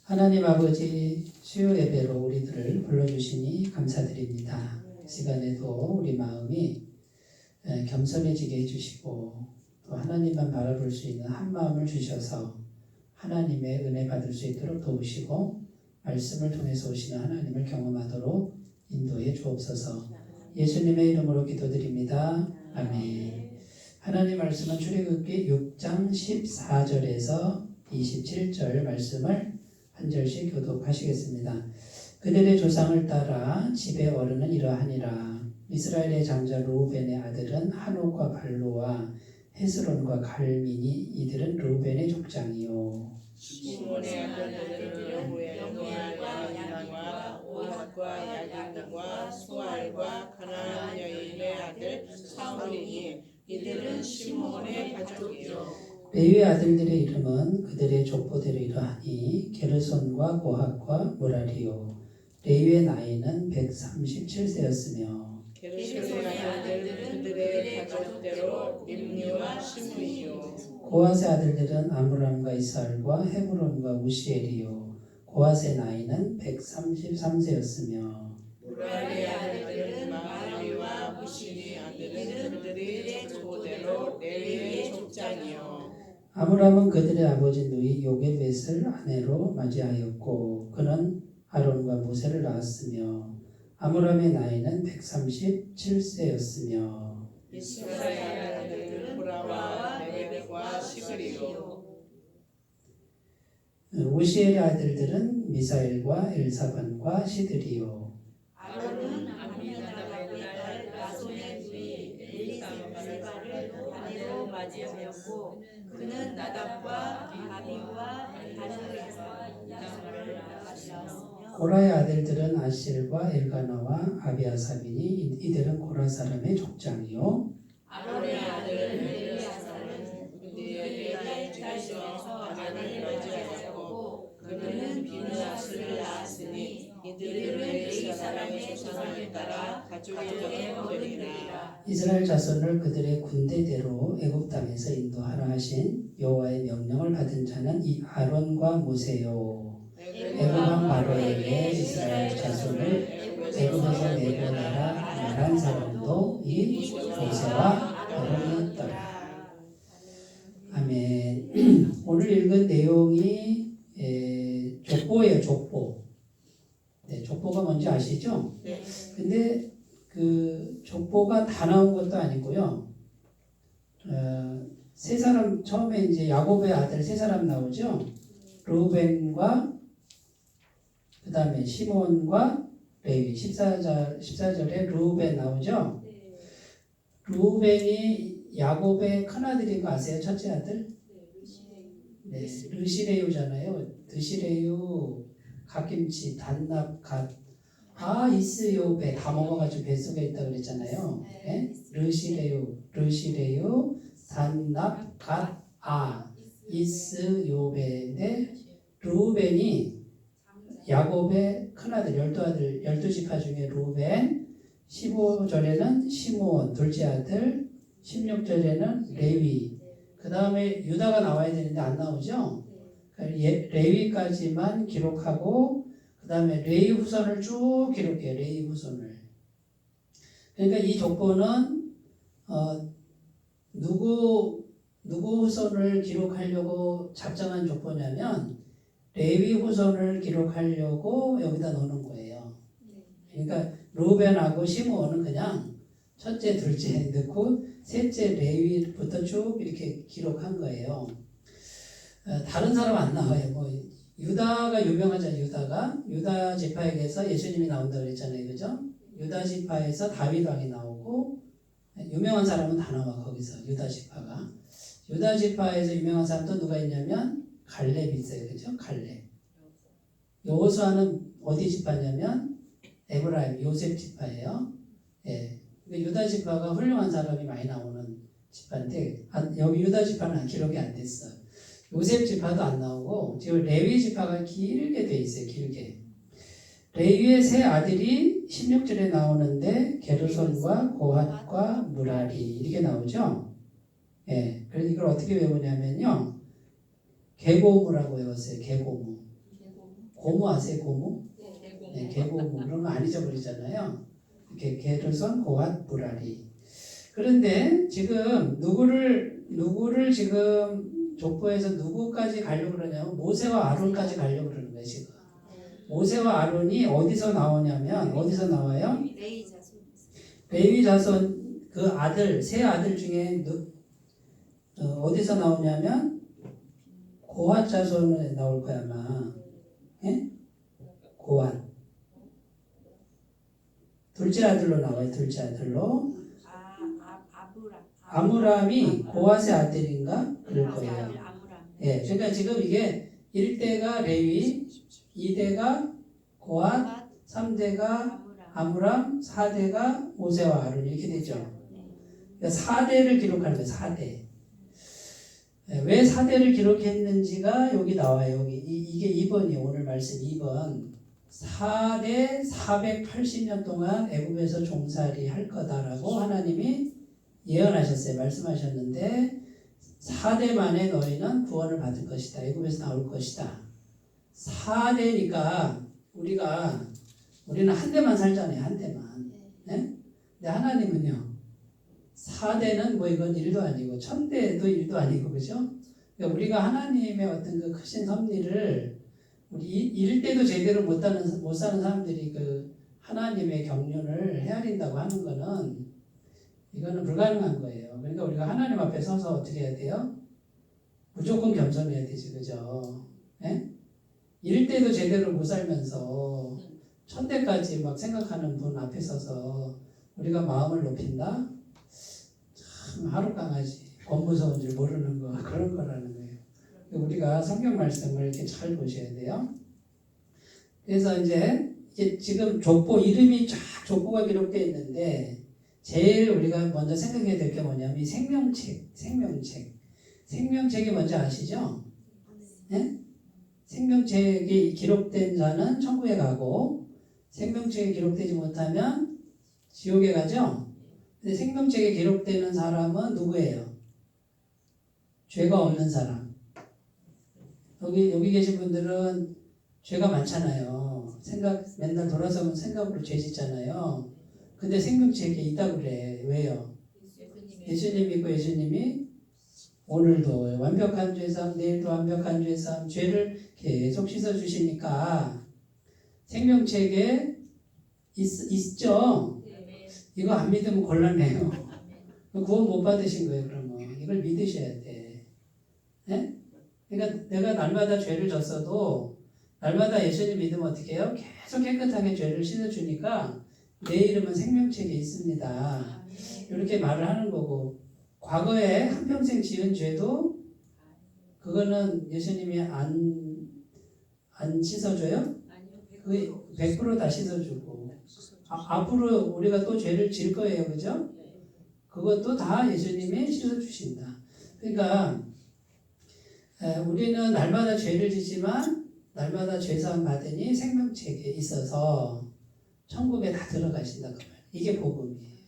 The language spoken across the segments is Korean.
하나님 아버지 수요 예배로 우리들을 불러주시니 감사드립니다. 이 시간에도 우리 마음이 겸손해지게 해주시고 또 하나님만 바라볼 수 있는 한 마음을 주셔서 하나님의 은혜 받을 수 있도록 도우시고 말씀을 통해서 오시는 하나님을 경험하도록 인도해 주옵소서. 예수님의 이름으로 기도드립니다. 아멘. 하나님 말씀은 출애굽기 6장 14절에서 27절 말씀을 한 절씩 교독하시겠습니다. 그들의 조상을 따라 집의 어른은 이러하니라. 이스라엘의 장자 루벤의 아들은 한옥과 발로와 헤스론과 갈미니 이들은 루벤의 족장이요. 시몬의 아들들은 영무엘과 야긴과 오핫과 야긴과 수알과 가나안 여인의 아들 사울이니 이들은 시몬의 가족이요. 레위의 아들들의 이름은 그들의 족보대로 이러하니 게르손과 고핫과 무라리요. 레위의 나이는 137세였으며 게르손의 아들들은 그들의 가족대로 림니와 시므이요. 고핫의 아들들은 아므람과 이스할과 헤브론과 우시엘이요. 고핫의 나이는 133세였으며 무라리의 아들들은 마리와 무시니 아들은 그들의 족보대로 레위의 족장이요. 아므람은 그들의 아버지 누이 요게벳을 아내로 맞이하였고 그는 아론과 모세를 낳았으며 아므람의 나이는 137세였으며 이스라엘 아들들은 보라와 네벡과 시그리요. 우시엘의 아들들은 미사엘과 엘사반과 시드리요. 아론은 암미나답의 딸 나손의 누이 엘리사바를 아내로 맞이하였고 그는 나답과 아비와 다니엘과 야사를 낳았으며 고라의 아들들은 아실과 엘가나와 아비아삽이니 이들은 고라 사람의 족장이요. 아론의 아들 엘리야사는 그들의 딸에서 아내를 맞이하였고 그는 비느하스를 낳았으니 이들은 레위 사람의 조상을 따라 가족의 어른이라. 이스라엘 자손을 그들의 군대대로 애굽 땅에서 인도하라 하신 여호와의 명령을 받은 자는 이 아론과 모세요. 애굽 왕 바로에게 이스라엘 자손을 애굽에서 내보내라 말한 사람도 이 모세와 아론이었더라. 아멘. 오늘 읽은 내용이 족보예요. 족보. 네, 족보가 뭔지 아시죠? 네. 근데 그 족보가 다 나온 것도 아니고요. 세 사람 처음에 이제 야곱의 아들 세 사람 나오죠. 루벤과 그 다음에 시몬과 레위 14절에 루벤 나오죠. 루벤이 야곱의 큰아들인 거 아세요? 첫째 아들? 네, 르시레유잖아요. 드시레유, 갓김치, 단납, 갓. 이스요베 다 먹어가지고 뱃속에 있다 그랬잖아요. 네? 르시레유, 단납, 갓, 이스요베인데 루벤이 야곱의 큰아들 12지파 중에 루벤, 15절에는 시몬 둘째 아들, 16절에는 레위, 그 다음에 유다가 나와야 되는데 안 나오죠. 레위까지만 기록하고 그 다음에 레위 후손을 쭉 기록해요. 레위 후손을. 그러니까 이 족보는 누구 후손을 기록하려고 작정한 족보냐면 레위 후손을 기록하려고 여기다 넣는 거예요. 그러니까 루벤하고 시므온은 그냥 첫째, 둘째 넣고 셋째 레위부터 쭉 이렇게 기록한 거예요. 다른 사람 안 나와요. 뭐 유다가 유명하잖아요. 유다 지파에게서 예수님이 나온다고 그랬잖아요. 그죠? 유다 지파에서 다윗 왕이 나오고 유명한 사람은 다 나와 거기서 유다 지파가. 유다 지파에서 유명한 사람도 누가 있냐면 갈렙이 있어요. 그죠? 갈렙. 여호수아는 어디 지파냐면 에브라임 요셉 지파예요. 예. 유다 지파가 훌륭한 사람이 많이 나오는 지파인데 여기 유다 지파는 기록이 안 됐어. 요셉 지파도 안 나오고 지금 레위 지파가 길게 돼 있어요. 길게. 레위의 세 아들이 16절에 나오는데 게르손과 고핫과 무라리 이렇게 나오죠. 예. 그래서 이걸 어떻게 외우냐면요. 계고무라고 외웠어요. 계고무. 고무 아세요? 고무? 네, 개고무 그런 거 안 잊어버리잖아요. 이렇게 게르손, 고핫, 무라리. 그런데 지금 누구를 지금 족보에서 누구까지 가려고 그러냐면 모세와 아론까지 가려고 그러는 거예요 지금. 모세와 아론이 어디서 나오냐면 어디서 나와요? 레위 자손 그 아들 세 아들 중에 어디서 나오냐면 고핫 자손에 나올 거야 아마. 예? 고핫. 둘째 아들로 나와요. 둘째 아들로. 아므람이 고핫의 아들인가? 그럴 거예요. 예, 그러니까 지금 이게 1대가 레위, 2대가 고핫, 3대가 아므람, 4대가 모세와 아론 이렇게 되죠. 그러니까 4대를 기록하는 거예요. 4대. 왜 4대를 기록했는지가 여기 나와요. 이게 2번이에요. 오늘 말씀 2번. 4대 480년 동안 애굽에서 종살이 할 거다라고 하나님이 예언하셨어요. 말씀하셨는데 4대 만에 너희는 구원을 받을 것이다. 애굽에서 나올 것이다. 4대니까 우리는 한 대만 살잖아요. 한 대만. 네? 근데 하나님은요. 4대는 뭐 이건 1도 아니고 1000대도 1도 아니고 그죠? 그러니까 우리가 하나님의 어떤 그 크신 섭리를 우리 1대도 제대로 못 사는 사람들이 그 하나님의 경륜을 헤아린다고 하는 거는 이거는 불가능한 거예요. 그러니까 우리가 하나님 앞에 서서 어떻게 해야 돼요? 무조건 겸손해야 되지, 그죠? 예? 1대도 제대로 못 살면서 1000대까지 막 생각하는 분 앞에 서서 우리가 마음을 높인다? 참 하루 강아지, 권무서운 줄 모르는 거 그런 거라는 거예요. 우리가 성경 말씀을 이렇게 잘 보셔야 돼요. 그래서 이제 지금 족보 이름이 쫙 족보가 기록되어 있는데 제일 우리가 먼저 생각해야 될 게 뭐냐면 이 생명책이 뭔지 아시죠? 네? 생명책이 기록된 자는 천국에 가고 생명책에 기록되지 못하면 지옥에 가죠? 근데 생명책에 기록되는 사람은 누구예요? 죄가 없는 사람. 여기 계신 분들은 죄가 많잖아요. 맨날 돌아서면 생각으로 죄 짓잖아요. 근데 생명책에 있다고 그래. 왜요? 예수님 믿고 예수님이 오늘도 완벽한 죄사함, 내일도 완벽한 죄사함, 죄를 계속 씻어주시니까 생명책에 있죠? 이거 안 믿으면 곤란해요. 구원 못 받으신 거예요, 그러면. 이걸 믿으셔야 돼. 네? 그러니까 내가 날마다 죄를 졌어도 날마다 예수님 믿으면 어떻게 해요? 계속 깨끗하게 죄를 씻어주니까 내 이름은 생명책에 있습니다. 이렇게 말을 하는 거고 과거에 한평생 지은 죄도 그거는 예수님이 안 씻어줘요? 그 100% 다 씻어주고 앞으로 우리가 또 죄를 질 거예요. 그죠? 그것도 다 예수님이 씻어주신다. 그러니까 우리는 날마다 죄를 지지만 날마다 죄사함 받으니 생명책에 있어서 천국에 다 들어가신다. 그 말. 이게 복음이에요.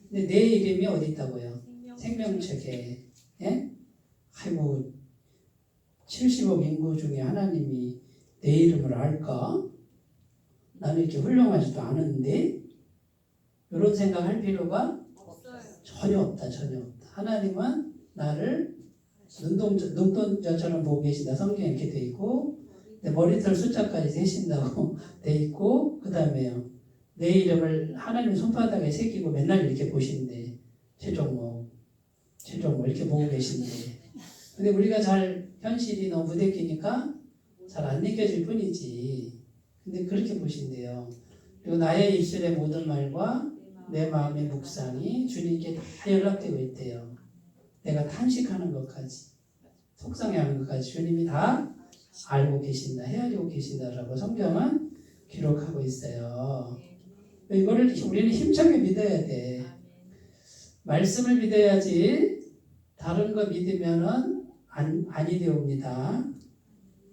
근데 내 이름이 어디 있다고요? 생명책에. 예? 아이고 70억 인구 중에 하나님이 내 이름을 알까? 나는 이렇게 훌륭하지도 않은데 이런 생각할 필요가 전혀 없다. 하나님은 나를 눈동자처럼 보고 계신다. 성경에 이렇게 돼 있고 머리털 숫자까지 세신다고 돼 있고 그 다음에요. 내 이름을 하나님 손바닥에 새기고 맨날 이렇게 보신대. 최종목 이렇게 보고 계신데 근데 우리가 현실이 너무 부대끼니까 잘 안 느껴질 뿐이지. 근데 그렇게 보신대요. 그리고 나의 입술의 모든 말과 내 마음의 묵상이 주님께 다 연락되고 있대요. 내가 탄식하는 것까지 속상해하는 것까지 주님이 다 알고 계신다, 헤아리고 계신다라고 성경은 기록하고 있어요. 이거를 우리는 힘차게 믿어야 돼. 말씀을 믿어야지 다른 거 믿으면은 아니 되옵니다.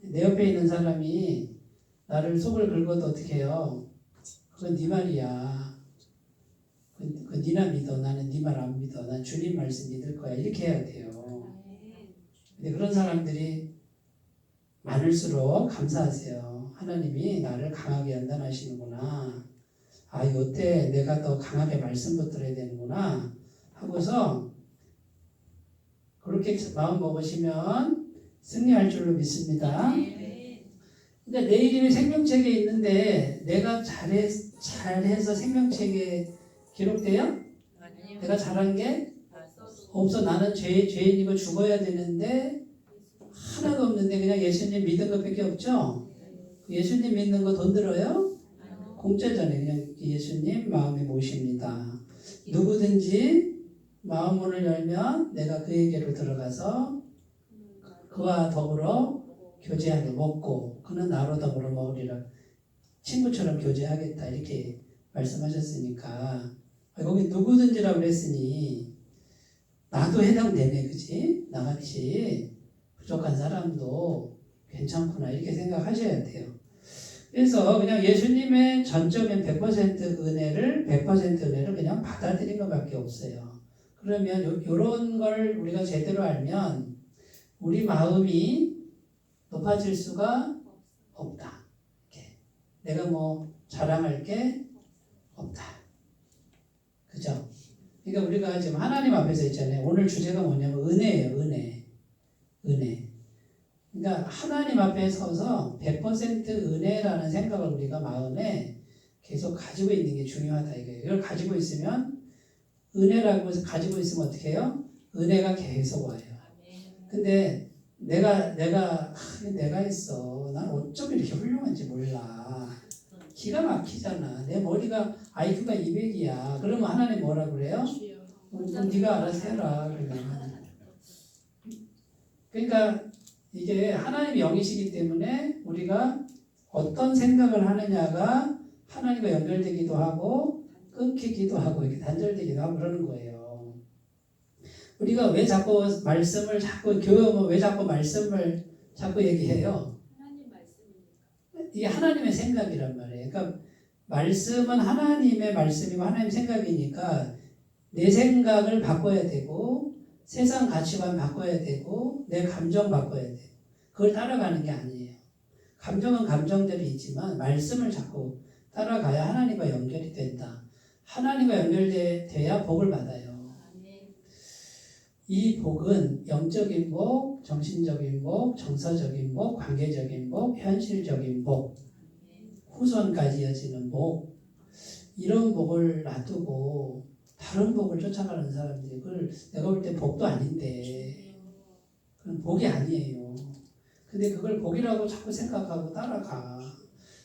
내 옆에 있는 사람이 나를 속을 긁어도 어떻게 해요? 그건 네 말이야. 그건 네나 믿어. 나는 네 말 안 믿어. 난 주님 말씀 믿을 거야. 이렇게 해야 돼요. 근데 그런 사람들이 많을수록 감사하세요. 하나님이 나를 강하게 연단하시는구나. 아, 이때 내가 더 강하게 말씀 붙들어야 되는구나 하고서 그렇게 마음 먹으시면 승리할 줄로 믿습니다. 근데 내 이름이 생명책에 있는데 내가 잘해서 생명책에 기록돼요? 내가 잘한 게 없어. 나는 죄인이고 죽어야 되는데 하나도 없는데 그냥 예수님 믿은 것밖에 없죠? 예수님 믿는 거 돈 들어요? 공짜잖아요. 그냥 예수님 마음에 모십니다. 누구든지 마음문을 열면 내가 그에게로 들어가서 그와 더불어 교제하게 먹고 그는 나로 더불어 먹으리라. 친구처럼 교제하겠다 이렇게 말씀하셨으니까 거기 누구든지라고 그랬으니 나도 해당되네, 그지? 나같이 부족한 사람도 괜찮구나 이렇게 생각하셔야 돼요. 그래서 그냥 예수님의 전적인 100% 은혜를 100% 은혜를 그냥 받아들인 것밖에 없어요. 그러면 이런 걸 우리가 제대로 알면 우리 마음이 높아질 수가 없다. 이렇게. 내가 뭐 자랑할 게 없다. 그죠? 그러니까 우리가 지금 하나님 앞에서 있잖아요. 오늘 주제가 뭐냐면 은혜예요. 은혜. 그러니까 하나님 앞에 서서 100% 은혜라는 생각을 우리가 마음에 계속 가지고 있는 게 중요하다 이거예요. 이걸 가지고 있으면 은혜라고 해서 가지고 있으면 어떻게 해요? 은혜가 계속 와요. 근데 내가 있어. 난 어쩜 이렇게 훌륭한지 몰라. 기가 막히잖아. 내 머리가 IQ가 200이야. 그러면 하나님 뭐라 그래요? 그럼 네가 알아서 해라. 그러니까 이게 하나님의 영이시기 때문에 우리가 어떤 생각을 하느냐가 하나님과 연결되기도 하고 끊기기도 하고 이렇게 단절되기도 하고 그러는 거예요. 우리가 왜 자꾸 말씀을 교회 오면 왜 자꾸 말씀을 자꾸 얘기해요? 이게 하나님의 생각이란 말이에요. 그러니까 말씀은 하나님의 말씀이고 하나님의 생각이니까 내 생각을 바꿔야 되고 세상 가치관 바꿔야 되고 내 감정 바꿔야 돼요. 그걸 따라가는 게 아니에요. 감정은 감정대로 있지만 말씀을 자꾸 따라가야 하나님과 연결이 된다. 하나님과 연결돼야 복을 받아요. 이 복은 영적인 복, 정신적인 복, 정서적인 복, 관계적인 복, 현실적인 복, 후손까지 이어지는 복, 이런 복을 놔두고 다른 복을 쫓아가는 사람들이 그걸 내가 볼 때 복도 아닌데 그건 복이 아니에요. 근데 그걸 복이라고 자꾸 생각하고 따라가.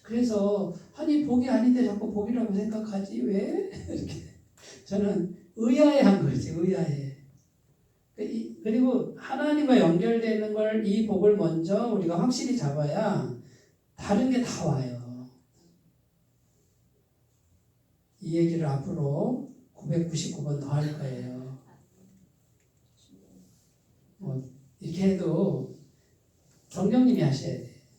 그래서 아니 복이 아닌데 자꾸 복이라고 생각하지 왜? 이렇게 저는 의아해한 거지. 의아해. 그리고 하나님과 연결되는 걸 이 복을 먼저 우리가 확실히 잡아야 다른 게 다 와요. 이 얘기를 앞으로 999번 더 할 거예요. 이렇게 해도 성령님이 하셔야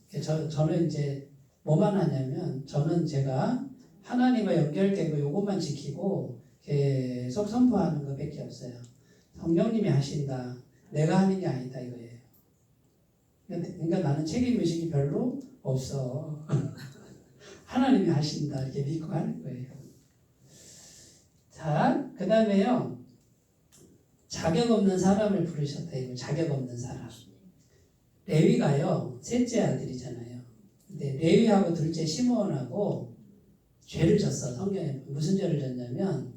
돼요. 저는 이제 뭐만 하냐면 저는 제가 하나님과 연결되고 요것만 지키고 계속 선포하는 것밖에 없어요. 성령님이 하신다. 내가 하는 게 아니다 이거예요. 그러니까 나는 책임의식이 별로 없어. 하나님이 하신다 이렇게 믿고 하는 거예요. 자, 그 다음에요. 자격 없는 사람을 부르셨다. 이거 자격 없는 사람. 레위가요. 셋째 아들이잖아요. 근데 레위하고 둘째 시므온하고 죄를 졌어. 성경에 무슨 죄를 졌냐면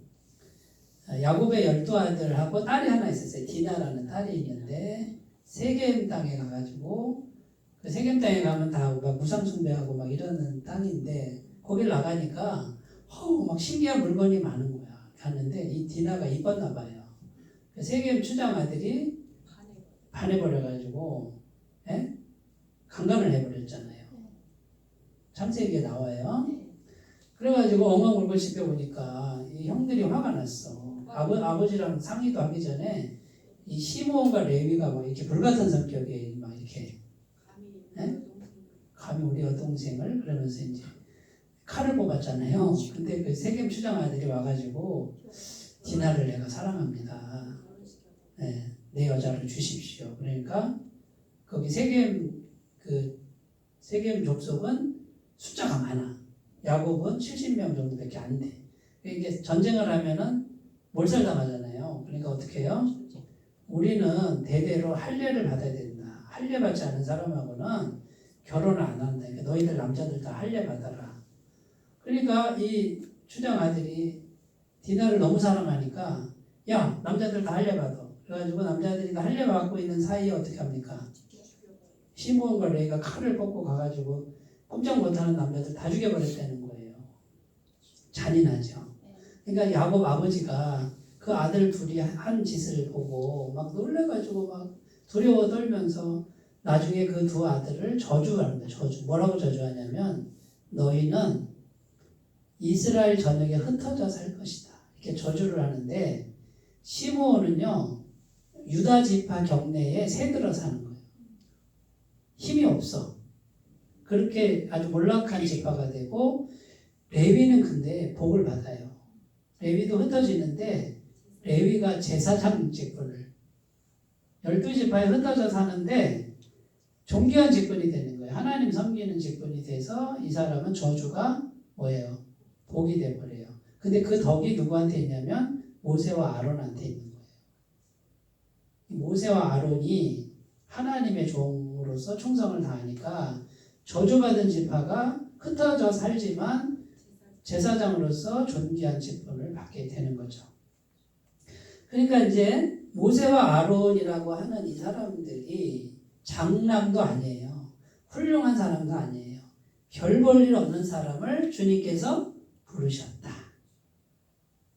야곱의 12아들하고 딸이 하나 있었어요. 디나라는 딸이 있는데 세겜 땅에 가가지고 그 세겜 땅에 가면 다 무상 숭배하고 막 이러는 땅인데 거길 나가니까 막 신기한 물건이 많은 거야. 갔는데 이 디나가 이뻤나 봐요. 세겜 추장 아들이 반해버려가지고 강간을 해버렸잖아요. 창세기에 나와요. 그래가지고 엉엉 울고 집에 오니까 이 형들이 화가 났어. 아버지랑 상의도 하기 전에 이 시므온과 레위가 막 이렇게 불같은 성격에 막 이렇게 감히 우리 여동생을 그러면서 이제 칼을 뽑았잖아요. 근데 그 세겜 추장 아들이 와가지고 디나를 내가 사랑합니다. 내 여자를 주십시오. 그러니까 거기 세겜 족속은 숫자가 많아. 야곱은 70명 정도밖에 안 돼. 이게 전쟁을 하면은 몰살당하잖아요. 그러니까 어떻게 해요? 우리는 대대로 할례를 받아야 된다. 할례 받지 않은 사람하고는 결혼을 안 한다. 그러니까 너희들 남자들 다 할례 받아라. 그러니까 이 추장 아들이 디나를 너무 사랑하니까 야 남자들 다 할례 받아. 그래가지고 남자들이 다 할례 받고 있는 사이에 어떻게 합니까? 시므온과 레이가 칼을 뻗고 가가지고 꼼짝 못하는 남자들 다 죽여버렸다는 거예요. 잔인하죠. 그러니까 야곱 아버지가 그 아들 둘이 한 짓을 보고 막 놀래가지고 막 두려워 떨면서 나중에 그 두 아들을 저주합니다. 저주. 뭐라고 저주하냐면 너희는 이스라엘 전역에 흩어져 살 것이다. 이렇게 저주를 하는데 시므온은요 유다 지파 경내에 새들어 사는 거예요. 힘이 없어. 그렇게 아주 몰락한 지파가 되고 레위는 근데 복을 받아요. 레위도 흩어지는데 레위가 제사장 직분을 12지파에 흩어져 사는데 존귀한 직분이 되는 거예요. 하나님 섬기는 직분이 돼서 이 사람은 저주가 뭐예요? 복이 돼버려요. 근데 그 덕이 누구한테 있냐면 모세와 아론한테 있는 거예요. 모세와 아론이 하나님의 종으로서 충성을 다하니까 저주받은 지파가 흩어져 살지만 제사장으로서 존귀한 직분을 받게 되는 거죠. 그러니까 이제 모세와 아론이라고 하는 이 사람들이 장남도 아니에요. 훌륭한 사람도 아니에요. 별 볼 일 없는 사람을 주님께서 부르셨다.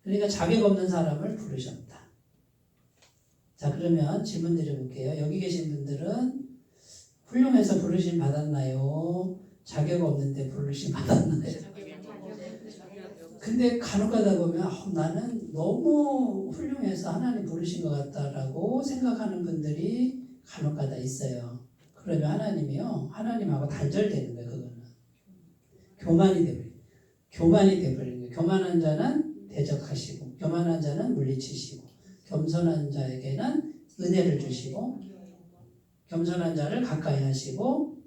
그러니까 자격 없는 사람을 부르셨다. 자, 그러면 질문 드려볼게요. 여기 계신 분들은 훌륭해서 부르심 받았나요? 자격 없는데 부르심 받았나요? 근데 간혹 가다 보면 나는 너무 훌륭해서 하나님 부르신 것 같다라고 생각하는 분들이 간혹 가다 있어요. 그러면 하나님이요. 하나님하고 단절되는 거예요. 그거는. 교만이 돼버리는 거예요. 교만한 자는 대적하시고 교만한 자는 물리치시고 겸손한 자에게는 은혜를 주시고 겸손한 자를 가까이 하시고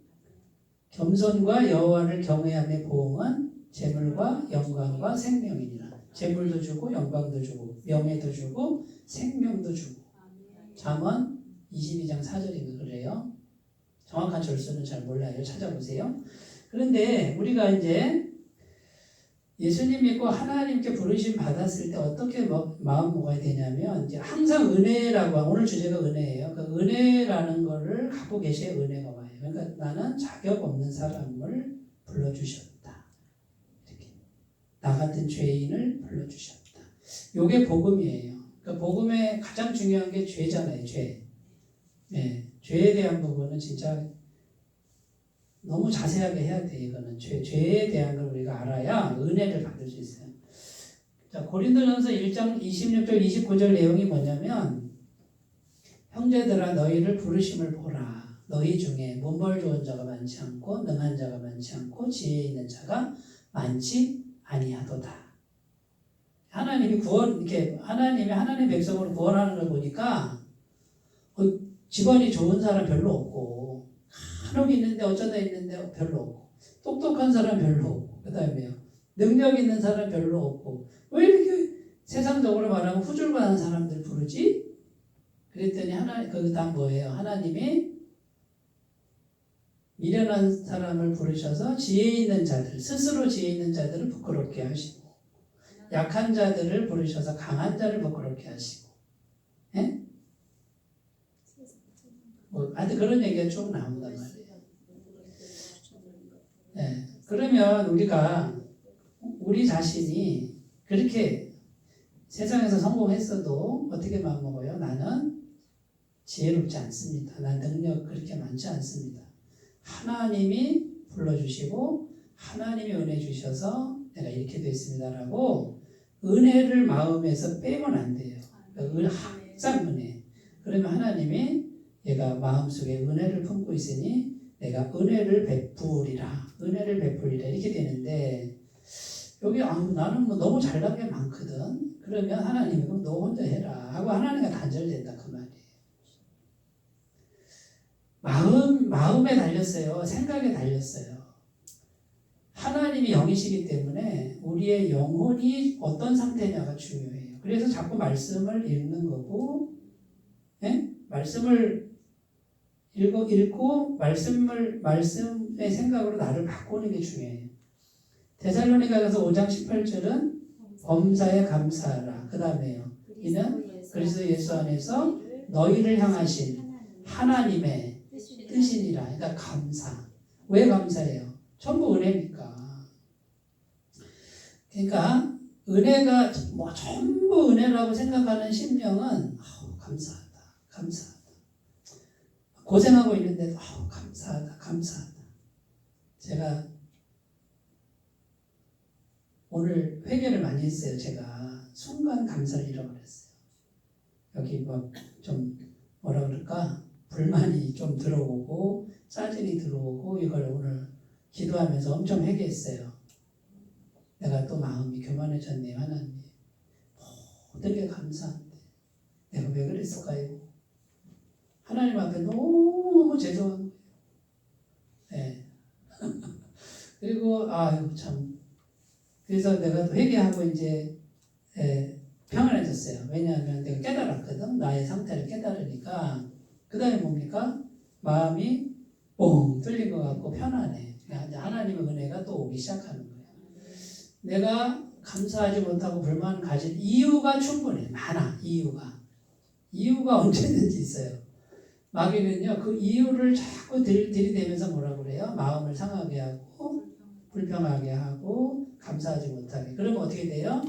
겸손과 여호와를 경외함의 보응은 재물과 영광과 생명이니라. 재물도 주고 영광도 주고 명예도 주고 생명도 주고. 잠언 22장 4절인가 그래요. 정확한 절수는 잘 몰라요. 찾아보세요. 그런데 우리가 이제 예수님 믿고 하나님께 부르심 받았을 때 어떻게 마음 먹어야 되냐면 이제 항상 은혜라고 오늘 주제가 은혜예요. 그 은혜라는 거를 갖고 계셔야 은혜가 와요. 그러니까 나는 자격 없는 사람을 불러주셨다. 이렇게 나 같은 죄인을 불러주셨다. 요게 복음이에요. 그러니까 복음의 가장 중요한 게 죄잖아요. 죄. 네, 죄에 대한 부분은 진짜 너무 자세하게 해야 돼. 이거는 죄에 대한 걸 우리가 알아야 은혜를 받을 수 있어요. 자, 고린도전서 1장 26절 29절 내용이 뭐냐면 형제들아 너희를 부르심을 보라. 너희 중에 문벌 좋은 자가 많지 않고 능한 자가 많지 않고 지혜 있는 자가 많지 아니하도다. 하나님이 이렇게 하나님 백성으로 구원하는 걸 보니까 집안이 좋은 사람 별로 없고 간혹 있는데 어쩌다 있는데 별로 없고 똑똑한 사람 별로 없고 그 다음에요 능력 있는 사람 별로 없고 왜 이렇게 세상적으로 말하면 후줄반한 사람들 부르지? 그랬더니 그 다음 뭐예요? 하나님이 미련한 사람을 부르셔서 지혜 있는 자들 스스로 지혜 있는 자들을 부끄럽게 하시고 약한 자들을 부르셔서 강한 자를 부끄럽게 하시고 예? 하여튼 그런 얘기가 쭉 나온단 말이에요. 네. 그러면 우리 자신이 그렇게 세상에서 성공했어도 어떻게 마음먹어요? 나는 지혜롭지 않습니다. 난 능력 그렇게 많지 않습니다. 하나님이 불러주시고 하나님이 은혜 주셔서 내가 이렇게 됐습니다라고 은혜를 마음에서 빼면 안 돼요. 항상 은혜. 그러면 하나님이 얘가 마음속에 은혜를 품고 있으니 내가 은혜를 베풀이라 이렇게 되는데 여기 나는 너무 잘난 게 많거든. 그러면 하나님이 그럼 너 혼자 해라 하고 하나님과 단절된다 그 말이에요. 마음에 달렸어요. 생각에 달렸어요. 하나님이 영이시기 때문에 우리의 영혼이 어떤 상태냐가 중요해요. 그래서 자꾸 말씀을 읽는 거고, 예? 말씀을 읽고 말씀의 생각으로 나를 바꾸는 게 중요해요. 데살로니가서 5장 18절은 범사에 감사하라. 그 다음에요. 이는 그리스도 예수 안에서 너희를 향하신 하나님의 뜻이니라. 그러니까 감사. 왜 감사해요? 전부 은혜니까. 그러니까 은혜가 뭐 전부 은혜라고 생각하는 심령은 감사하다. 감사하다. 고생하고 있는데도 감사하다. 감사하다. 제가 오늘 회개를 많이 했어요. 제가 순간 감사를 잃어버렸어요. 여기 막 좀 뭐라 그럴까 불만이 좀 들어오고 짜증이 들어오고 이걸 오늘 기도하면서 엄청 회개했어요. 내가 또 마음이 교만해졌네. 하나님 모든 게 감사한데 내가 왜 그랬을까요? 하나님 앞에 너무 죄송한 거예요. 네. 그리고 아유 참 그래서 내가 회개하고 이제 평안해졌어요. 왜냐하면 내가 깨달았거든. 나의 상태를 깨달으니까 그 다음에 뭡니까? 마음이 뻥 뚫린 것 같고 편안해. 그러니까 하나님의 은혜가 또 오기 시작하는 거예요. 내가 감사하지 못하고 불만 가질 이유가 충분해. 많아. 이유가 언제든지 있어요. 마귀는요 그 이유를 자꾸 들이대면서 뭐라고 그래요? 마음을 상하게 하고 불평하게 하고 감사하지 못하게. 그러면 어떻게 돼요?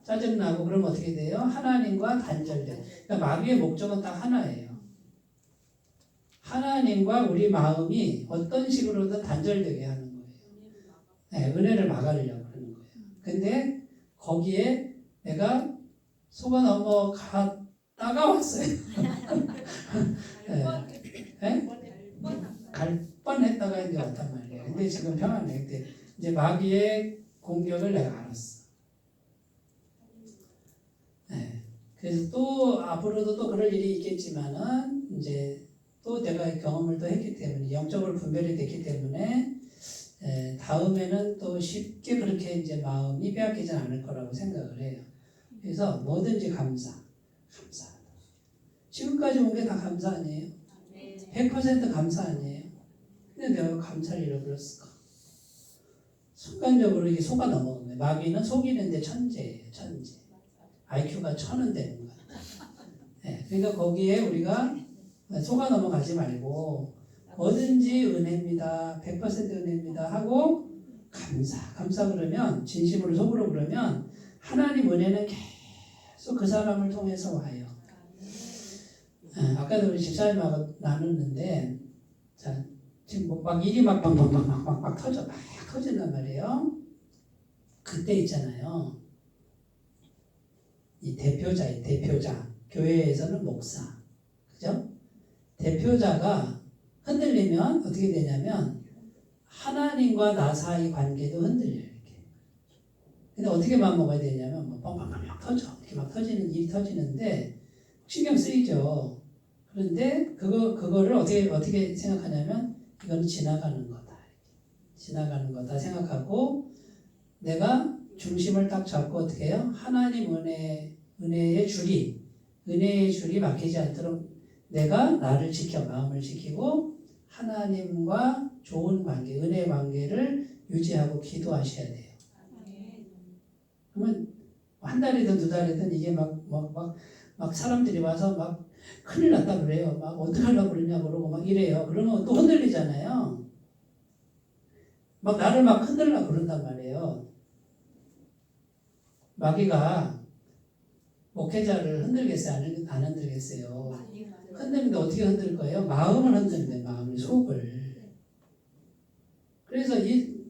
짜증나고. 그러면 어떻게 돼요? 하나님과 단절돼. 그러니까 마귀의 목적은 딱 하나예요. 하나님과 우리 마음이 어떤 식으로든 단절되게 하는 거예요. 네, 은혜를 막으려고 하는 거예요. 근데 거기에 내가 속아 넘어갔다가 왔어요. 네. 네? 갈 뻔했다가 이제 왔단 말이에요. 근데 지금 평안해. 근데 이제 마귀의 공격을 내가 알았어. 네. 그래서 또 앞으로도 또 그럴 일이 있겠지만은 이제 또 내가 경험을 또 했기 때문에 영적으로 분별이 됐기 때문에 다음에는 또 쉽게 그렇게 이제 마음이 빼앗기진 않을 거라고 생각을 해요. 그래서 뭐든지 감사하다. 지금까지 온 게 다 감사 아니에요? 100% 감사 아니에요? 근데 내가 감사를 잃어버렸을까? 순간적으로 이게 속아 넘어간 거예요. 마귀는 속이는데 천재예요. 천재. IQ가 1000은 되는 거예요. 네, 그러니까 거기에 우리가 속아 넘어가지 말고 뭐든지 은혜입니다. 100% 은혜입니다. 하고 감사 그러면 진심으로 속으로 그러면 하나님 은혜는 계속 그 사람을 통해서 와요. 아까도 우리 집사님하고 나눴는데 자, 지금 막 일이 막 터진단 말이에요. 그때 있잖아요. 이 대표자. 교회에서는 목사. 그죠? 대표자가 흔들리면 어떻게 되냐면 하나님과 나 사이 관계도 흔들려요. 이렇게. 근데 어떻게 마음먹어야 되냐면 뭐 뻥뻥뻥 터져. 이렇게 막 일이 터지는데 신경 쓰이죠. 그런데 그거를 어떻게 생각하냐면 이거는 지나가는 거다. 지나가는 거다 생각하고 내가 중심을 딱 잡고 어떻게 해요? 하나님 은혜의 줄이 막히지 않도록 내가 나를 마음을 지키고 하나님과 좋은 관계, 은혜 관계를 유지하고 기도하셔야 돼요. 그러면 한 달이든 두 달이든 이게 막 사람들이 와서 막 큰일 났다 그래요. 막 어떡하려고 그러냐 그러고 막 이래요. 그러면 또 흔들리잖아요. 막 나를 막 흔들려고 그런단 말이에요. 마귀가 목회자를 흔들겠어요? 안 흔들겠어요? 흔드는데 어떻게 흔들 거예요? 마음을 흔드는데 마음을 속을. 그래서 이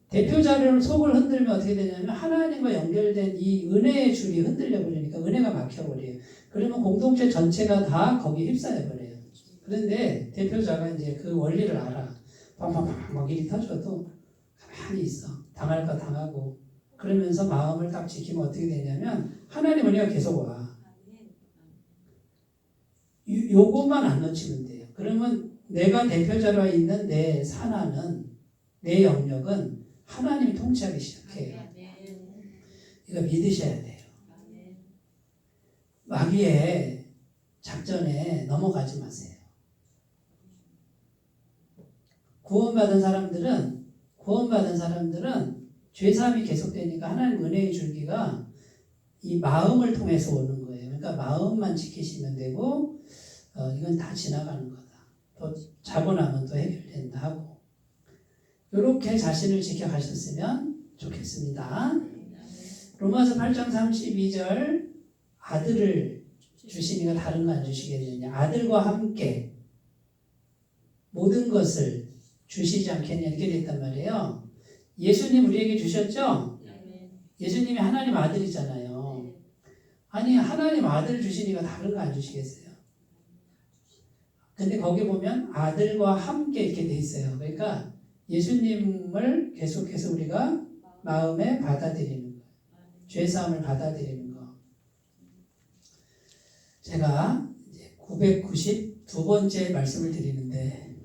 대표자를 속을 흔들면 어떻게 되냐면 하나님과 연결된 이 은혜의 줄이 흔들려 버리니까 은혜가 막혀버려요. 그러면 공동체 전체가 다 거기에 휩싸여 버려요. 그런데 대표자가 이제 그 원리를 알아. 팡팡팡 막 일이 터져도 가만히 있어. 당할 거 당하고. 그러면서 마음을 딱 지키면 어떻게 되냐면 하나님 은혜가 계속 와. 요것만 안 놓치면 돼요. 그러면 내가 대표자로 있는 내 산하는 내 영역은 하나님이 통치하기 시작해요. 이거 믿으셔야 돼요. 마귀의 작전에 넘어가지 마세요. 구원받은 사람들은 죄사함이 계속되니까 하나님 은혜의 줄기가 이 마음을 통해서 오는 거예요. 그러니까 마음만 지키시면 되고 이건 다 지나가는 거다. 또 자고 나면 또 해결된다 하고 이렇게 자신을 지켜가셨으면 좋겠습니다. 로마서 8장 32절 아들을 주시니까 다른 거 안 주시겠느냐. 아들과 함께 모든 것을 주시지 않겠냐 이렇게 됐단 말이에요. 예수님 우리에게 주셨죠? 예수님이 하나님 아들이잖아요. 아니 하나님 아들 주시니까 다른 거 안 주시겠어요? 근데 거기 보면 아들과 함께 이렇게 돼 있어요. 그러니까 예수님을 계속해서 우리가 마음에 받아들이는 거예요. 죄사함을 받아들이는 거. 제가 이제 992번째 말씀을 드리는데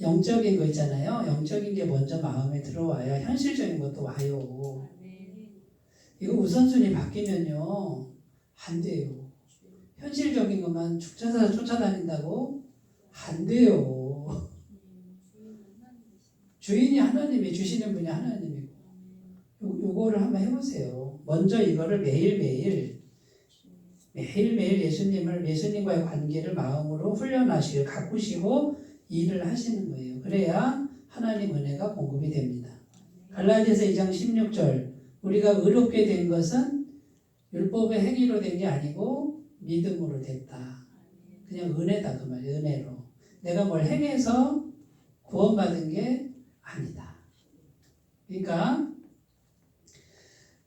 영적인 거 있잖아요. 영적인 게 먼저 마음에 들어와야 현실적인 것도 와요. 이거 우선순위 바뀌면요 안 돼요. 현실적인 것만 죽자서 쫓아다닌다고 안 돼요. 주인이 하나님이 주시는 분이 하나님이고 요거를 한번 해보세요. 먼저 이거를 매일매일 예수님과의 관계를 마음으로 훈련하시고 가꾸시고 일을 하시는 거예요. 그래야 하나님 은혜가 공급이 됩니다. 갈라디아서 2장 16절 우리가 의롭게 된 것은 율법의 행위로 된 게 아니고 믿음으로 됐다. 그냥 은혜다 그 말이에요. 은혜로. 내가 뭘 행해서 구원받은 게 아니다. 그러니까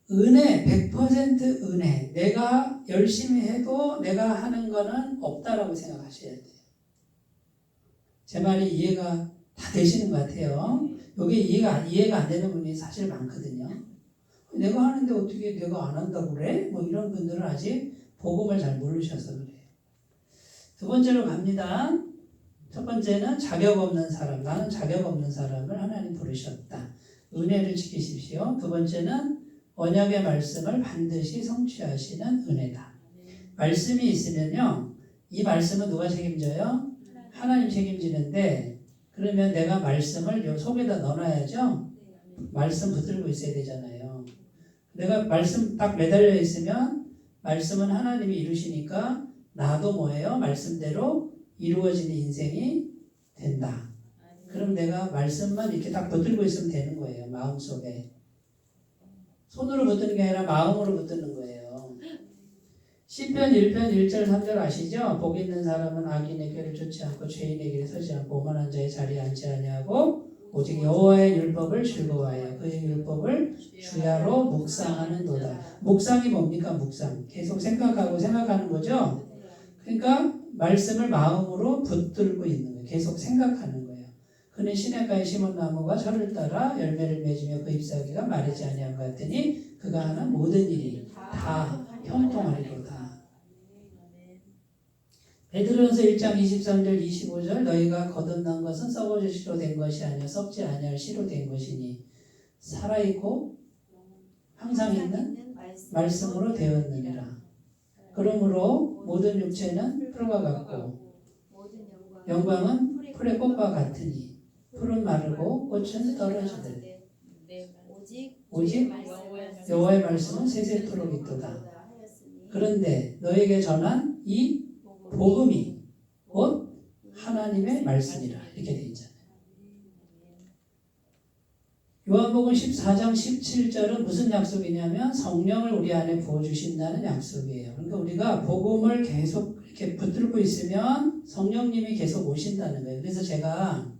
은혜 100% 은혜. 내가 열심히 해도 내가 하는 거는 없다라고 생각하셔야 돼요. 제 말이 이해가 다 되시는 것 같아요. 이게 이해가 안 되는 분이 사실 많거든요. 내가 하는데 어떻게 내가 안 한다고 그래? 뭐 이런 분들은 아직 복음을 잘 모르셔서 그래요. 두 번째로 갑니다. 첫 번째는 자격 없는 사람. 나는 자격 없는 사람을 하나님 부르셨다. 은혜를 지키십시오. 두 번째는 언약의 말씀을 반드시 성취하시는 은혜다. 말씀이 있으면요. 이 말씀은 누가 책임져요? 하나님 책임지는데 그러면 내가 말씀을 요 속에다 넣어놔야죠. 말씀 붙들고 있어야 되잖아요. 내가 말씀 딱 매달려 있으면 말씀은 하나님이 이루시니까 나도 뭐예요? 말씀대로 이루어지는 인생이 된다. 그럼 내가 말씀만 이렇게 딱 붙들고 있으면 되는 거예요. 마음속에. 손으로 붙드는 게 아니라 마음으로 붙드는 거예요. 시편 1편 1절 3절 아시죠? 복 있는 사람은 악인의 길을 쫓지 않고 죄인의 길에 서지 않고 오만한 자의 자리에 앉지 아니하고 오직 여호와의 율법을 즐거워하여 그의 율법을 주야로 묵상하는도다. 묵상이 뭡니까? 묵상. 계속 생각하는 거죠? 그러니까 말씀을 마음으로 붙들고 있는 거예요. 계속 생각하는 거예요. 그는 시냇가에 심은 나무가 철을 따라 열매를 맺으며 그 잎사귀가 마르지 아니한 것 같으니 그가 하는 모든 일이 다 형통하리로다. 베드로전서 1장 23절 25절 너희가 거듭난 것은 썩어질 씨로 된 것이 아니라 썩지 아니할 씨로 된 것이니 살아있고 항상 있는 말씀으로 되었느니라. 그러므로 모든 육체는 풀과 같고 영광은 풀의 꽃과 같으니 풀은 마르고 꽃은 떨어지되 오직 여호와의 말씀은 세세토록 있도다. 그런데 너에게 전한 이 복음이 곧 하나님의 말씀이라 이렇게 되어 있잖아요. 요한복음 14장 17절은 무슨 약속이냐면 성령을 우리 안에 부어주신다는 약속이에요. 그러니까 우리가 복음을 계속 이렇게 붙들고 있으면 성령님이 계속 오신다는 거예요. 그래서 제가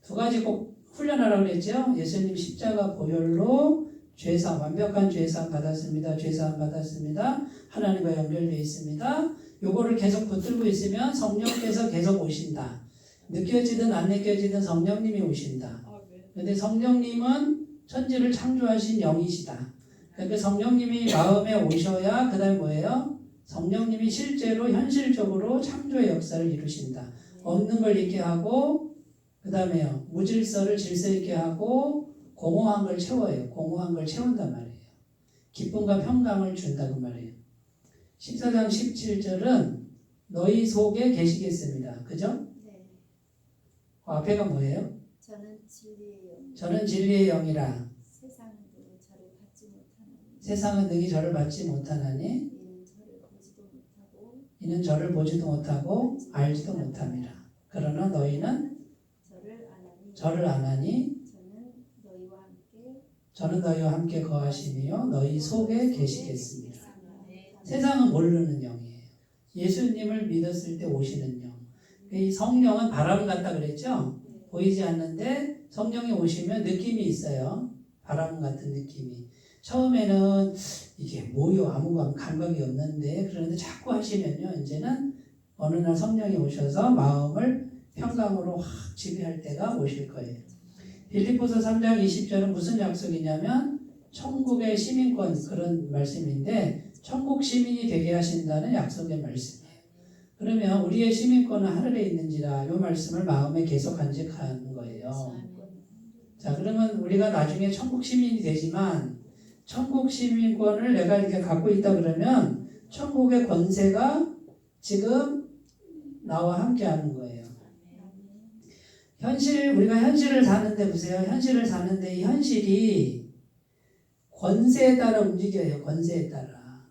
두 가지 꼭 훈련하라고 그랬죠. 예수님 십자가 보혈로 죄사함, 완벽한 죄사함 받았습니다. 죄사함 받았습니다. 하나님과 연결되어 있습니다. 요거를 계속 붙들고 있으면 성령께서 계속 오신다. 느껴지든 안 느껴지든 성령님이 오신다. 그런데 성령님은 천지를 창조하신 영이시다. 그러니까 성령님이 마음에 오셔야 그 다음에 뭐예요? 성령님이 실제로 현실적으로 창조의 역사를 이루신다. 없는 걸 있게 하고 그 다음에요. 무질서를 질서 있게 하고 공허한 걸 채워요. 공허한 걸 채운단 말이에요. 기쁨과 평강을 준다고 말이에요. 14장 17절은 너희 속에 계시겠습니다. 그죠? 네. 앞에가 뭐예요? 저는 진리의 영. 저는 진리의 영이라 세상은 능히 저를 받지 못하나니. 세상은 능히 저를 받지 못하나니 이는 저를 보지도 못하고 이는 저를 보지도 못하고 알지도 못함이라. 그러나 너희는 저를 아나니. 저를 아나니 저는 너희와 함께 저는 너희와 함께 거하시며 너희 속에 계시겠습니다. 세상은 모르는 영이에요. 예수님을 믿었을 때 오시는 영. 이 성령은 바람 같다 그랬죠? 보이지 않는데 성령이 오시면 느낌이 있어요. 바람 같은 느낌이. 처음에는 이게 뭐요? 아무 감각이 없는데 그런데 자꾸 하시면요. 이제는 어느 날 성령이 오셔서 마음을 평강으로 확 지배할 때가 오실 거예요. 빌립보서 3장 20절은 무슨 약속이냐면 천국의 시민권 그런 말씀인데 천국 시민이 되게 하신다는 약속의 말씀이에요. 그러면 우리의 시민권은 하늘에 있는지라 이 말씀을 마음에 계속 간직하는 거예요. 자, 그러면 우리가 나중에 천국 시민이 되지만 천국 시민권을 내가 이렇게 갖고 있다 그러면 천국의 권세가 지금 나와 함께 하는 거예요. 우리가 현실을 사는데 보세요. 현실을 사는데 이 현실이 권세에 따라 움직여요. 권세에 따라.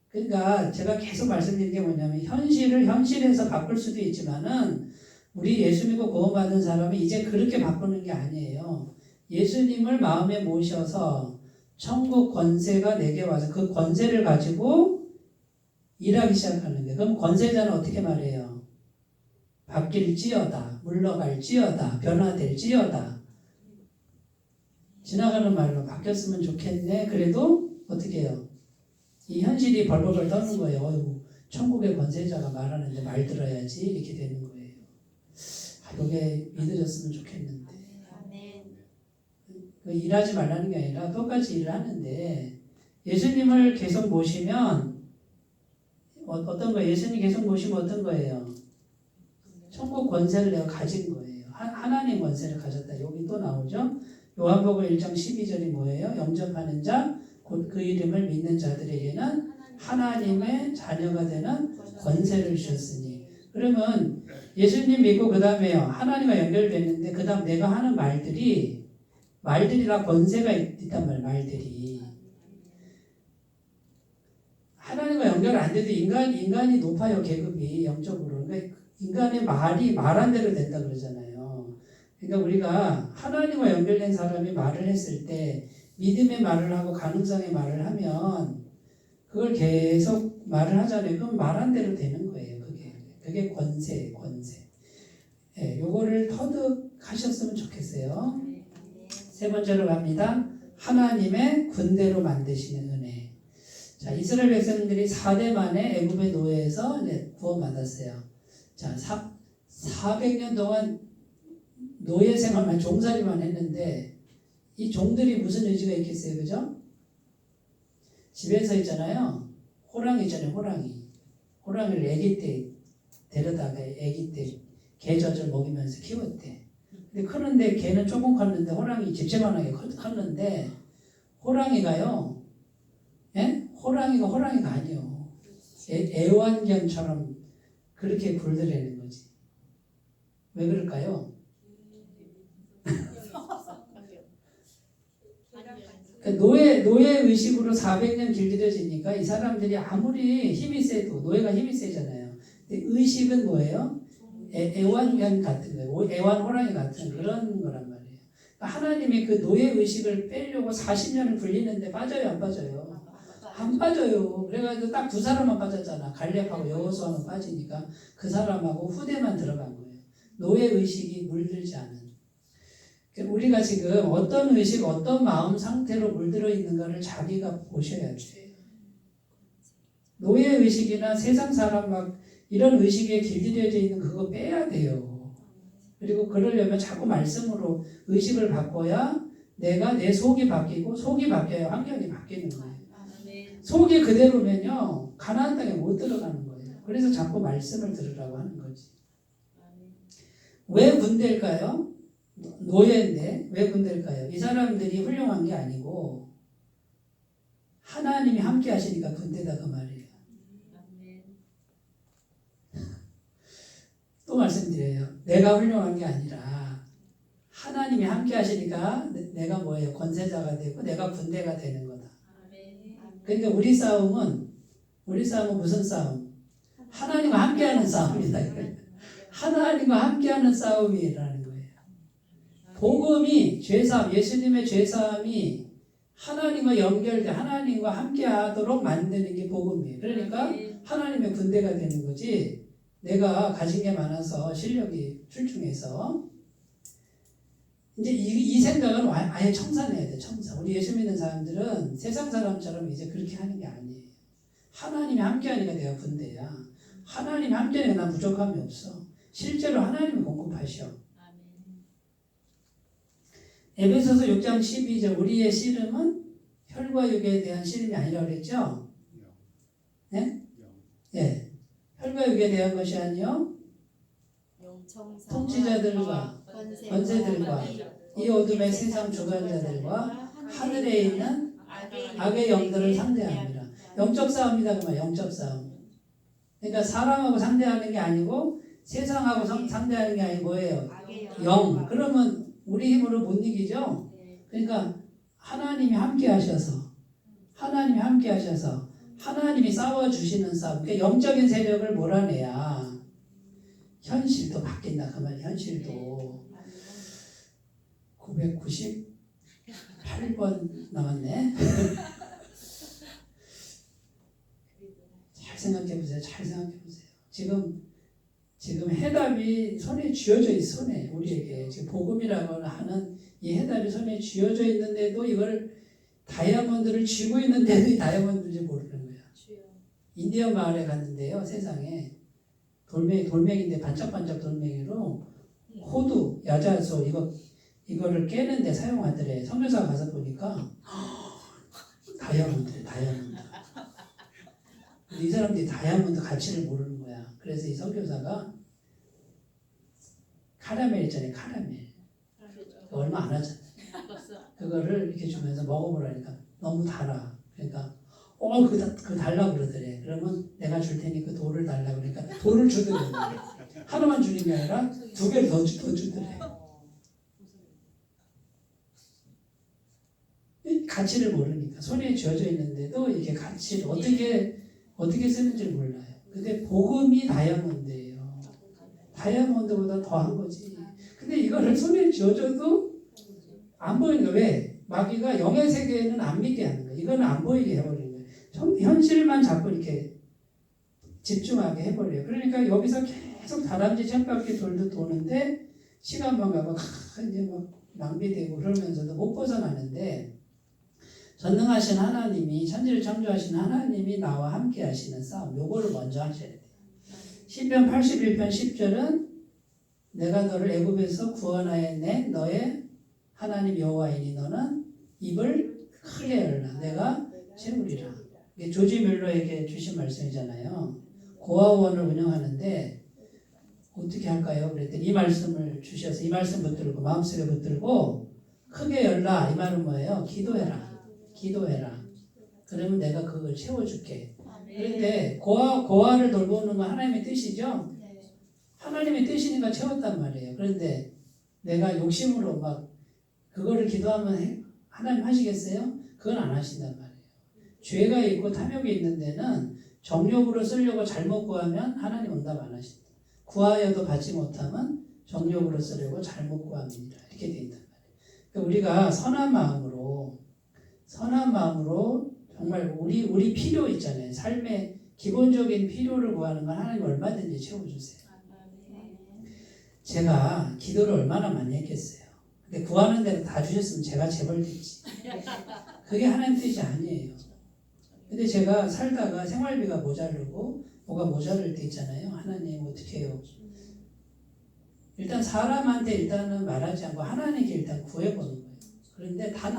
그러니까 제가 계속 말씀드린 게 뭐냐면 현실을 현실에서 바꿀 수도 있지만은 우리 예수 믿고 구원받은 사람이 이제 그렇게 바꾸는 게 아니에요. 예수님을 마음에 모셔서 천국 권세가 내게 와서 그 권세를 가지고 일하기 시작하는 거예요. 그럼 권세자는 어떻게 말해요? 바뀔지어다, 물러갈지어다, 변화될지어다. 지나가는 말로 바뀌었으면 좋겠네. 그래도 어떻게 해요? 이 현실이 벌벌벌 떠는 거예요. 어휴, 천국의 권세자가 말하는데 말 들어야지 이렇게 되는 거예요. 이게 믿어졌으면 좋겠는데. 일하지 말라는 게 아니라 똑같이 일을 하는데 예수님을 계속 모시면 어떤 거예요? 예수님 계속 모시면 어떤 거예요? 천국 권세를 내가 가진 거예요. 하나님 권세를 가졌다. 여기 또 나오죠. 요한복음 1장 12절이 뭐예요? 영접하는 자, 곧 그 이름을 믿는 자들에게는 하나님의 자녀가 되는 권세를 주셨으니. 그러면 예수님 믿고 그 다음에요. 하나님과 연결됐는데 그 다음 내가 하는 말들이라 권세가 있단 말이에요. 말들이. 하나님과 연결 안 돼도 인간이 높아요. 계급이 영적으로. 그러니까 인간의 말이 말한 대로 된다 그러잖아요. 그러니까 우리가 하나님과 연결된 사람이 말을 했을 때 믿음의 말을 하고 가능성의 말을 하면 그걸 계속 말을 하잖아요. 그럼 말한 대로 되는 거예요. 그게 권세예요. 권세. 예, 요거를 터득하셨으면 좋겠어요. 세 번째로 갑니다. 하나님의 군대로 만드시는 은혜. 자, 이스라엘 백성들이 4대 만에 애굽의 노예에서 이제 구원받았어요. 자, 400년 동안 노예 생활만 종살이만 했는데 이 종들이 무슨 의지가 있겠어요, 그죠? 집에서 있잖아요. 호랑이 있잖아요, 호랑이를 아기 때 데려다가 아기 때 개 젖을 먹이면서 키웠대. 근데 크는데 개는 조금 컸는데 호랑이 집채만하게 컸는데 호랑이가요, 예? 호랑이가 아니요. 애완견처럼 그렇게 굴더라는 거지. 왜 그럴까요? 노예 의식으로 400년 길들여지니까 이 사람들이 아무리 힘이 세도 노예가 힘이 세잖아요. 근데 의식은 뭐예요? 애완견 같은 거예요. 애완 호랑이 같은 그런 거란 말이에요. 하나님이 그 노예 의식을 빼려고 40년을 굴리는데 빠져요, 안 빠져요? 안 빠져요. 그래가지고 딱 두 사람만 빠졌잖아. 갈렙하고 여호수아만 빠지니까 그 사람하고 후대만 들어간 거예요. 노예 의식이 물들지 않은. 우리가 지금 어떤 의식, 어떤 마음 상태로 물들어 있는가를 자기가 보셔야 돼요. 노예 의식이나 세상 사람 막 이런 의식에 길들여져 있는 그거 빼야 돼요. 그리고 그러려면 자꾸 말씀으로 의식을 바꿔야 내가 내 속이 바뀌고 속이 바뀌어야 환경이 바뀌는 거예요. 속이 그대로면요 가나안 땅에 못 들어가는 거예요. 그래서 자꾸 말씀을 들으라고 하는 거지. 왜 군대일까요? 노예인데 왜 군대일까요? 이 사람들이 훌륭한 게 아니고 하나님이 함께 하시니까 군대다 그 말이에요. 또 말씀드려요. 내가 훌륭한 게 아니라 하나님이 함께 하시니까 내가 뭐예요? 권세자가 되고 내가 군대가 되는 거다. 그러니까 우리 싸움은 무슨 싸움? 하나님과 함께하는 싸움이다. 하나님과 함께하는 싸움이라는 거예요. 복음이 죄사함, 예수님의 죄사함이 하나님과 연결돼 하나님과 함께하도록 만드는 게 복음이에요. 그러니까 하나님의 군대가 되는 거지. 내가 가진 게 많아서 실력이 출중해서 이제 이 생각은 아예 청산해야 돼. 청산. 우리 예수 믿는 사람들은 세상 사람처럼 이제 그렇게 하는 게 아니에요. 하나님이 함께하니까 내가 군대야. 하나님이 함께하니까 난 부족함이 없어. 실제로 하나님이 공급하셔. 에베소서 6장 12절 우리의 씨름은 혈과 육에 대한 씨름이 아니라고 그랬죠? 네? 예. 혈과 육에 대한 것이 아니요 통치자들과 권세들과 이 어둠의 세상 주관자들과 하늘에 있는 악의 영들을 상대합니다. 영적 싸움이다 그 말. 영적 싸움. 그러니까 사람하고 상대하는 게 아니고 세상하고 상대하는 게 아니고 뭐예요? 영. 그러면 우리 힘으로 못 이기죠. 그러니까 하나님이 함께 하셔서 하나님이 싸워주시는 싸움. 그러니까 영적인 세력을 몰아내야 현실도 바뀐다 그 말이에요. 현실도 998번 남았네. 잘 생각해 보세요. 지금 해답이 손에 쥐어져 있어. 손에 우리에게 지금 복음이라고 하는 이 해답이 손에 쥐어져 있는데도 이걸 다이아몬드를 쥐고 있는데도 이 다이아몬드인지 모르는 거야. 인디언 마을에 갔는데요. 세상에 돌멩인데 반짝반짝 돌멩이로 호두, 야자수 이거를 깨는데 사용하더래. 선교사 가서 보니까 다이아몬드. 이 사람들이 다이아몬드 가치를 모르는 거야. 그래서 이 선교사가 카라멜 있잖아요. 카라멜. 얼마 안 하잖아요. 그거를 이렇게 주면서 먹어보라니까 너무 달아. 그러니까 그거 달라고 그러더래. 그러면 내가 줄 테니 그 돌을 달라고 그러니까 돌을 주더래. 하나만 주는 게 아니라 2개를 더 주더래. 가치를 모르니까 손에 쥐어져 있는데도 이게 가치를 어떻게 쓰는지 몰라요. 근데 복음이 다이아몬드예요. 다이아몬드보다 더한 거지. 근데 이거를 손에 쥐어줘도 안 보이는 거야. 왜? 마귀가 영의 세계에는 안 믿게 하는 거야. 이거는 안 보이게 해버리는 거야. 현실만 자꾸 이렇게 집중하게 해버려요. 그러니까 여기서 계속 다람쥐 쳇바퀴 도는데 시간만 가고 이제 막 낭비되고 그러면서도 못 벗어나는데 전능하신 하나님이 천지를 창조하신 하나님이 나와 함께 하시는 싸움 요거를 먼저 하셔야 돼요. 시편 81편 10절은 내가 너를 애굽에서 구원하였네 너의 하나님 여호와이니 너는 입을 크게 열라 내가 채우리라. 이게 조지 밀러에게 주신 말씀이잖아요. 고아원을 운영하는데 어떻게 할까요? 그랬더니 이 말씀을 주셔서 이 말씀 붙들고 마음속에 붙들고 크게 열라. 이 말은 뭐예요? 기도해라. 그러면 내가 그걸 채워줄게. 그런데 고아를 돌보는 건 하나님의 뜻이죠? 하나님의 뜻이니까 채웠단 말이에요. 그런데 내가 욕심으로 막 그거를 기도하면 하나님 하시겠어요? 그건 안 하신단 말이에요. 죄가 있고 탐욕이 있는 데는 정욕으로 쓰려고 잘못 구하면 하나님 응답 안 하신다. 구하여도 받지 못하면 정욕으로 쓰려고 잘못 구합니다. 이렇게 돼 있단 말이에요. 그러니까 우리가 선한 마음으로 정말 우리 필요 있잖아요. 삶의 기본적인 필요를 구하는 건 하나님 얼마든지 채워주세요. 제가 기도를 얼마나 많이 했겠어요. 근데 구하는 대로 다 주셨으면 제가 재벌됐지. 그게 하나님 뜻이 아니에요. 근데 제가 살다가 생활비가 모자르고 뭐가 모자랄 때 있잖아요. 하나님 어떻게 해요? 일단 사람한테 일단은 말하지 않고 하나님께 일단 구해보는 거예요. 그런데 단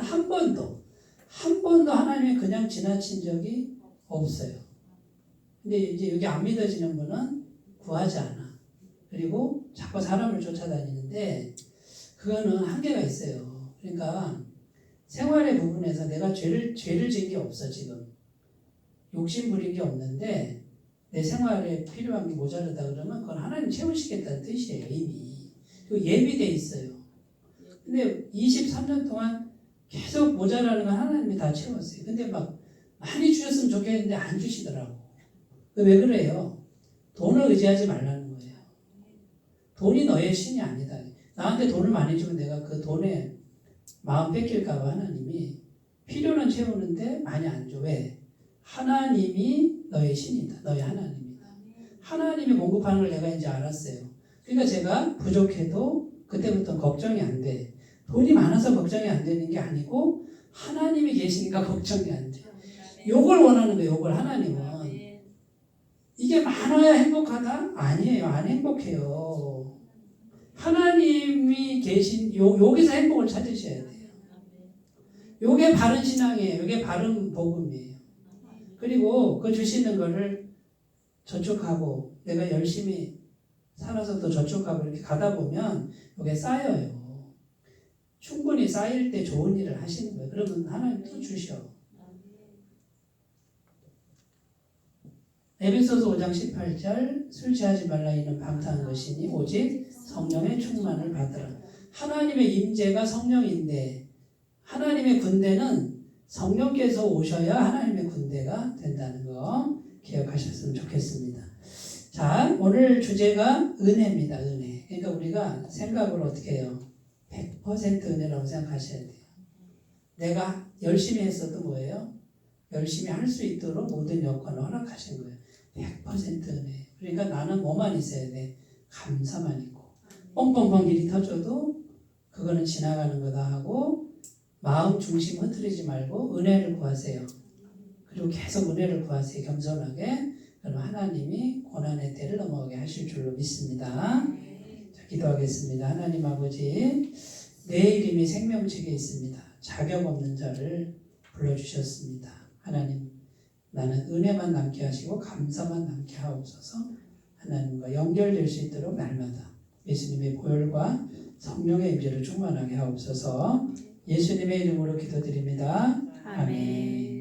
한 번도 하나님이 그냥 지나친 적이 없어요. 근데 이제 여기 안 믿어지는 분은 구하지 않아. 그리고 자꾸 사람을 쫓아다니는데 그거는 한계가 있어요. 그러니까 생활의 부분에서 내가 죄를 지은 게 없어 지금. 욕심 부린 게 없는데 내 생활에 필요한 게 모자르다 그러면 그건 하나님 채우시겠다는 뜻이에요. 이미. 그 예비돼 있어요. 근데 23년 동안 계속 모자라는 건 하나님이 다 채웠어요. 근데 막 많이 주셨으면 좋겠는데 안 주시더라고. 왜 그래요? 돈을 의지하지 말라는 거예요. 돈이 너의 신이 아니다. 나한테 돈을 많이 주면 내가 그 돈에 마음 뺏길까봐 하나님이 필요는 채우는데 많이 안 줘. 왜? 하나님이 너의 신이다. 너의 하나님이다. 하나님이 공급하는 걸 내가 이제 알았어요. 그러니까 제가 부족해도 그때부터 걱정이 안 돼. 돈이 많아서 걱정이 안 되는 게 아니고 하나님이 계시니까 걱정이 안 돼. 요걸 원하는 거예요. 요걸 하나님은. 이게 많아야 행복하다? 아니에요. 안 행복해요. 하나님이 계신 여기서 행복을 찾으셔야 돼요. 요게 바른 신앙이에요. 요게 바른 복음이에요. 그리고 그 주시는 거를 저축하고 내가 열심히 살아서 또 저축하고 이렇게 가다 보면 요게 쌓여요. 충분히 쌓일 때 좋은 일을 하시는 거예요. 그러면 하나님 또 주셔. 에베소서 5장 18절 술 취하지 말라 이는 방탕한 것이니 오직 성령의 충만을 받으라. 하나님의 임재가 성령인데 하나님의 군대는 성령께서 오셔야 하나님의 군대가 된다는 거 기억하셨으면 좋겠습니다. 자, 오늘 주제가 은혜입니다. 은혜. 그러니까 우리가 생각을 어떻게 해요? 100% 은혜라고 생각하셔야 돼요. 내가 열심히 했어도 뭐예요? 열심히 할 수 있도록 모든 여건을 허락하신 거예요. 100% 은혜. 그러니까 나는 뭐만 있어야 돼? 감사만 있고. 뻥뻥뻥 일이 터져도 그거는 지나가는 거다 하고 마음 중심 흐트리지 말고 은혜를 구하세요. 그리고 계속 은혜를 구하세요. 겸손하게. 그럼 하나님이 고난의 때를 넘어가게 하실 줄로 믿습니다. 자, 기도하겠습니다. 하나님 아버지, 내 이름이 생명책에 있습니다. 자격 없는 자를 불러주셨습니다. 하나님, 나는 은혜만 남게 하시고 감사만 남게 하옵소서. 하나님과 연결될 수 있도록 날마다 예수님의 보혈과 성령의 임재를 충만하게 하옵소서. 예수님의 이름으로 기도드립니다. 아멘.